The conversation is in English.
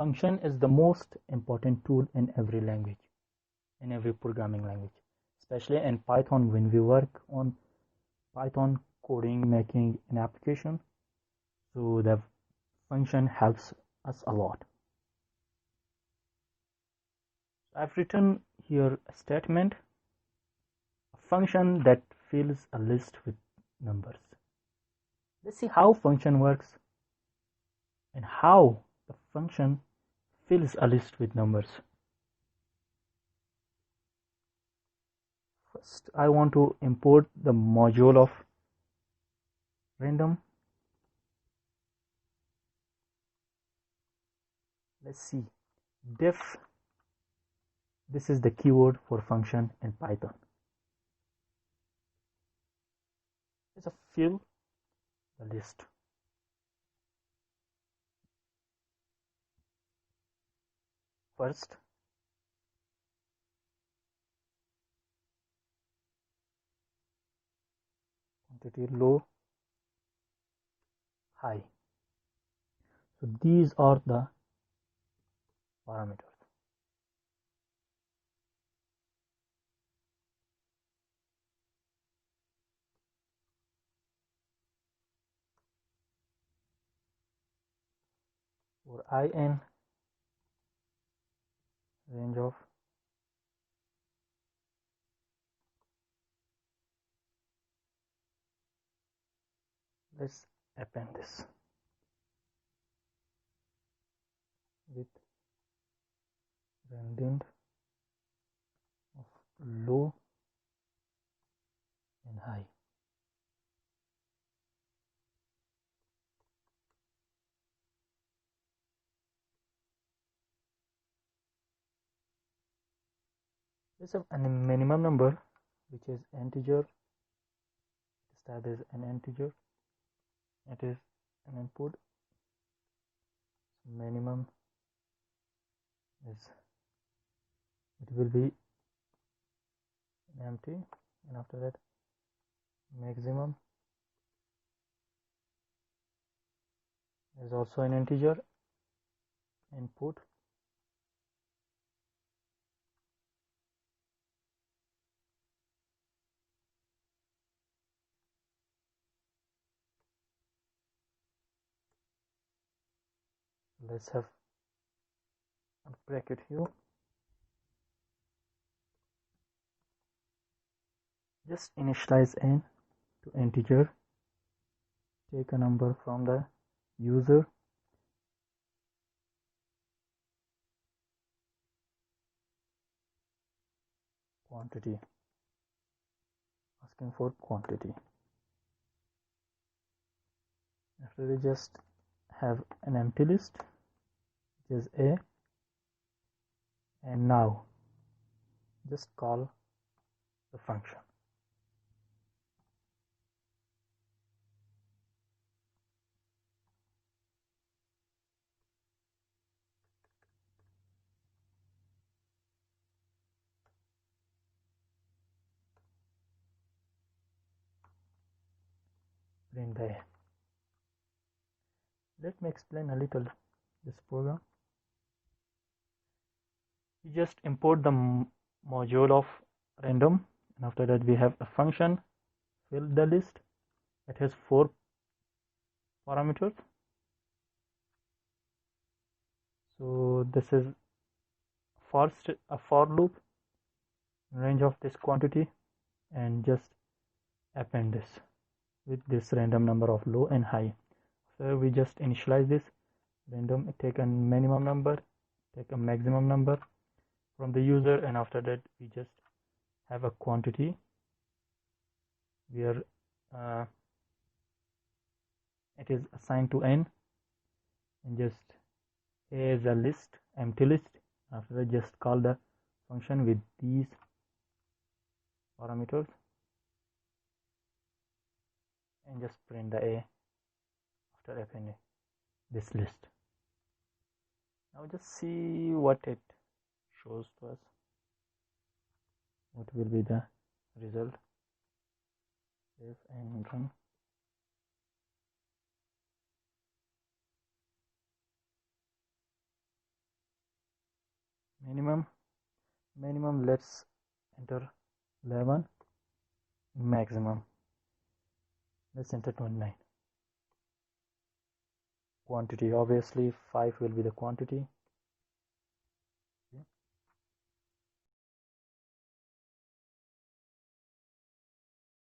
Function is the most important tool in every language, in every programming language, especially in Python. When we work on Python coding, making an application, so the function helps us a lot. I've written here a statement, a function that fills a list with numbers. Let's see how function works and how the function fills a list with numbers. First, I want to import the module of random. Let's see, def, this is the keyword for function in Python. It's a fill the list. First, quantity low, high. So these are the parameters. For in, range of let's append this with gradient of low and high. Let's have a minimum number which is integer. This type is an integer. It is an input. Minimum is, it will be empty, and after that maximum is also an integer input. Let's have a bracket here. Just initialize n to integer. Take a number from the user. Quantity. Asking for quantity. After we just have an empty list, which is a, and now just call the function. Print the a. Let me explain a little this program. We just import the module of random, and after that we have a function fill the list. It has 4 parameters. So this is first a for loop, range of this quantity, and just append this with this random number of low and high. So we just initialize this random, take a minimum number, take a maximum number from the user, and after that we just have a quantity where it is assigned to n, and just a is a list, empty list. After that just call the function with these parameters and just print the a after appending this list. Now just see what it shows to us. What will be the result? Save and run. minimum let's enter 11, maximum let's enter 29. Quantity, obviously 5 will be the quantity.